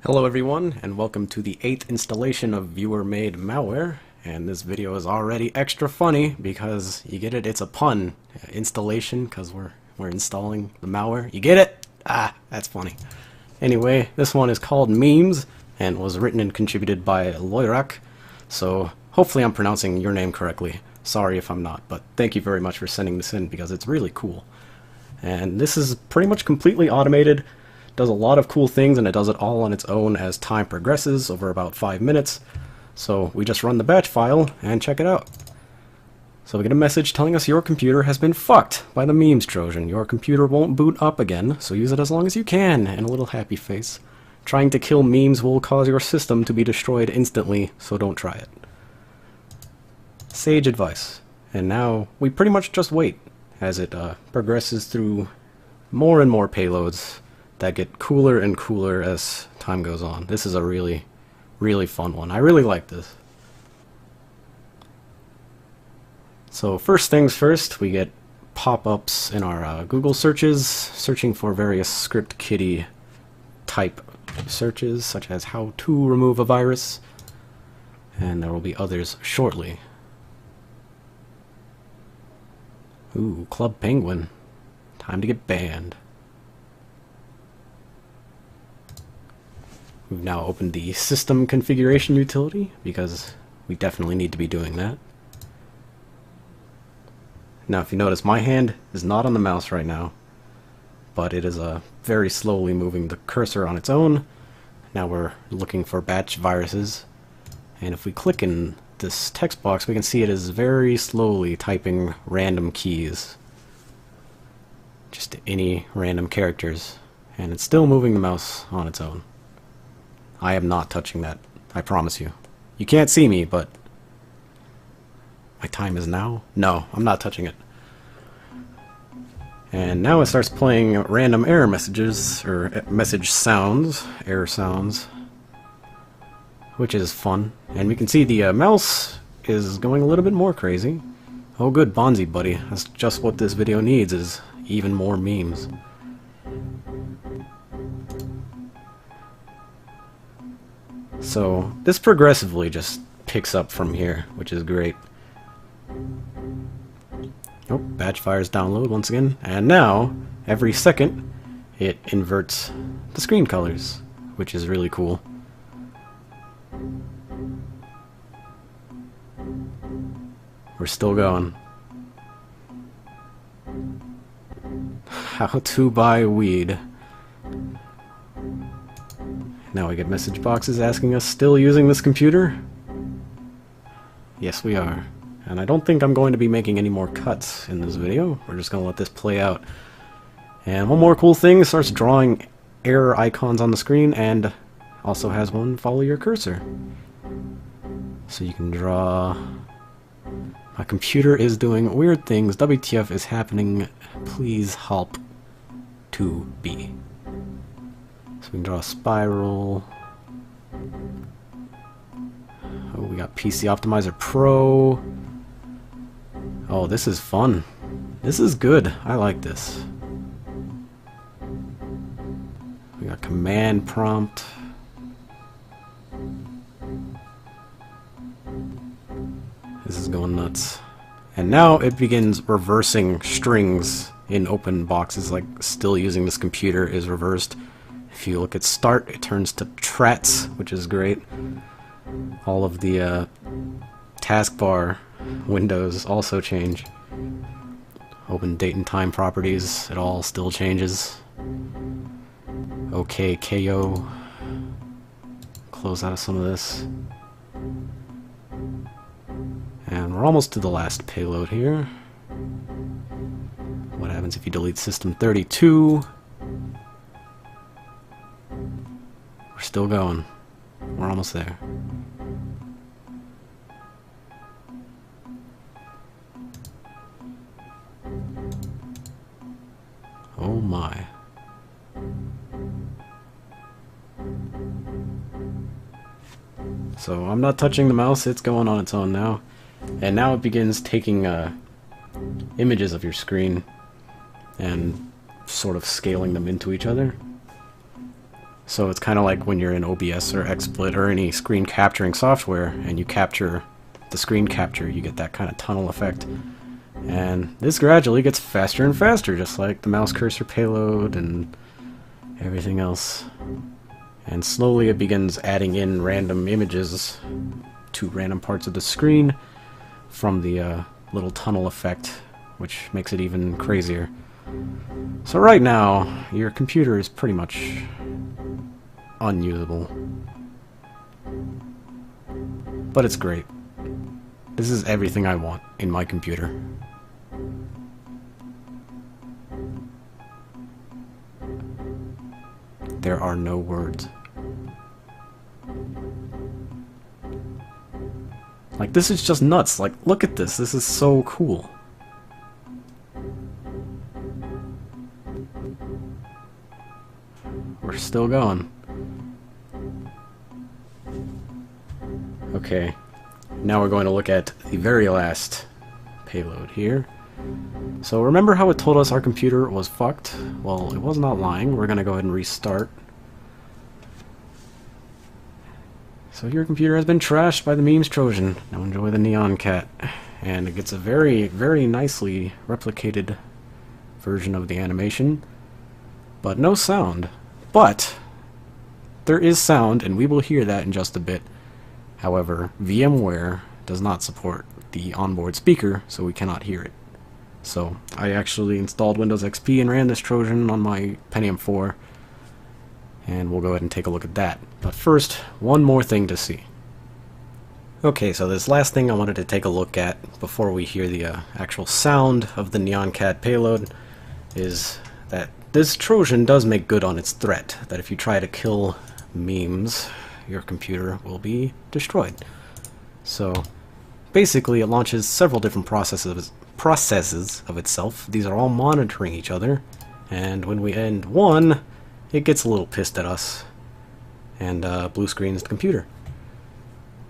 Hello everyone, and welcome to the 8th installation of viewer-made malware. And this video is already extra funny because, you get it, it's a pun. Installation, because we're installing the malware. You get it? Ah, that's funny. Anyway, this one is called Memez, and was written and contributed by Loirak. So, hopefully I'm pronouncing your name correctly. Sorry if I'm not, but thank you very much for sending this in because it's really cool. And this is pretty much completely automated. Does a lot of cool things, and it does it all on its own as time progresses over about 5 minutes. So we just run the batch file and check it out. So we get a message telling us your computer has been fucked by the Memez Trojan. Your computer won't boot up again, so use it as long as you can, and a little happy face. Trying to kill Memez will cause your system to be destroyed instantly, so don't try it. Sage advice. And now we pretty much just wait as it progresses through more and more payloads that get cooler and cooler as time goes on. This is a really, really fun one. I really like this. So first things first, we get pop-ups in our Google searches, searching for various script kiddie type searches, such as how to remove a virus, and there will be others shortly. Ooh, Club Penguin. Time to get banned. We've now opened the system configuration utility because we definitely need to be doing that. Now if you notice, my hand is not on the mouse right now, but it is very slowly moving the cursor on its own. Now we're looking for batch viruses, and if we click in this text box we can see it is very slowly typing random keys. Just any random characters, and it's still moving the mouse on its own. I am not touching that, I promise you. You can't see me, but my time is now? No, I'm not touching it. And now it starts playing random error messages, or message sounds, error sounds, which is fun. And we can see the mouse is going a little bit more crazy. Oh good, Bonzi buddy, that's just what this video needs, is even more memes. So this progressively just picks up from here, which is great. Oh, batch fires download once again, and now every second it inverts the screen colors, which is really cool. We're still going. How to buy weed. Now we get message boxes asking us, still using this computer? Yes, we are. And I don't think I'm going to be making any more cuts in this video. We're just going to let this play out. And one more cool thing, it starts drawing error icons on the screen, and also has one follow your cursor. So you can draw... My computer is doing weird things. WTF is happening. Please help to be. So we can draw a spiral. Oh, we got PC Optimizer Pro. Oh, this is fun. This is good. I like this. We got command prompt. This is going nuts. And now it begins reversing strings in open boxes, like still using this computer is reversed. If you look at start, it turns to trats, which is great. All of the taskbar windows also change. Open date and time properties, it all still changes. OK, KO. Close out of some of this. And we're almost to the last payload here. What happens if you delete system 32? We're still going. We're almost there. Oh my. So I'm not touching the mouse, it's going on its own now. And now it begins taking images of your screen and sort of scaling them into each other. So it's kind of like when you're in OBS or XSplit or any screen capturing software and you capture the screen capture, you get that kind of tunnel effect. And this gradually gets faster and faster, just like the mouse cursor payload and everything else. And slowly it begins adding in random images to random parts of the screen from the little tunnel effect, which makes it even crazier. So right now, your computer is pretty much unusable. But it's great. This is everything I want in my computer. There are no words. Like, this is just nuts. Like, look at this. This is so cool. We're still going. Okay. Now we're going to look at the very last payload here. So remember how it told us our computer was fucked? Well, it was not lying. We're going to go ahead and restart. So your computer has been trashed by the Memez Trojan. Now enjoy the Neon Cat. And it gets a very, very nicely replicated version of the animation, but no sound. But there is sound, and we will hear that in just a bit. However, VMware does not support the onboard speaker, so we cannot hear it. So I actually installed Windows XP and ran this Trojan on my Pentium 4, and we'll go ahead and take a look at that. But first, one more thing to see. Okay, so this last thing I wanted to take a look at before we hear the actual sound of the Neon Cat payload is that this Trojan does make good on its threat, that if you try to kill Memez, your computer will be destroyed. So basically it launches several different processes of itself. These are all monitoring each other, and when we end one, it gets a little pissed at us and blue screens the computer.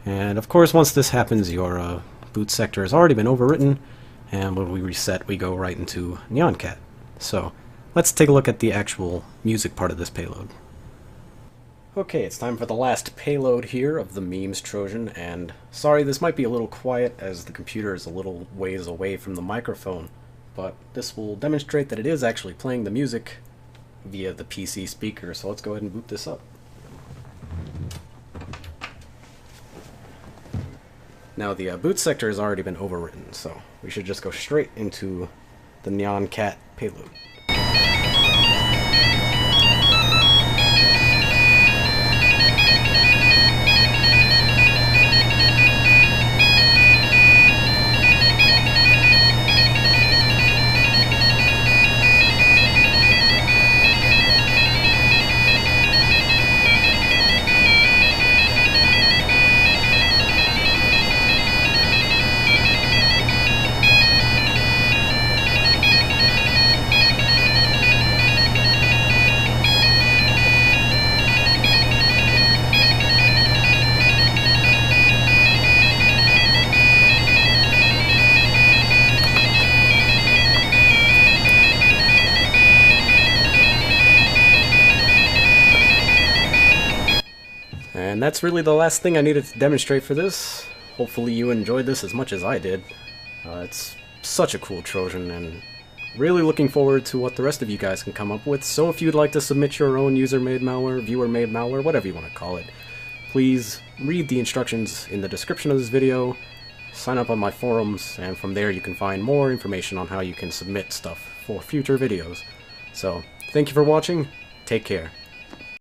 And of course, once this happens, your boot sector has already been overwritten, and when we reset, we go right into Neon Cat. So let's take a look at the actual music part of this payload. Okay, it's time for the last payload here of the Memez Trojan, and sorry this might be a little quiet as the computer is a little ways away from the microphone, but this will demonstrate that it is actually playing the music via the PC speaker, so let's go ahead and boot this up. Now the boot sector has already been overwritten, so we should just go straight into the Neon Cat payload. And that's really the last thing I needed to demonstrate for this. Hopefully you enjoyed this as much as I did. It's such a cool Trojan, and really looking forward to what the rest of you guys can come up with. So if you'd like to submit your own user-made malware, viewer-made malware, whatever you want to call it, please read the instructions in the description of this video, sign up on my forums, and from there you can find more information on how you can submit stuff for future videos. So, thank you for watching, take care.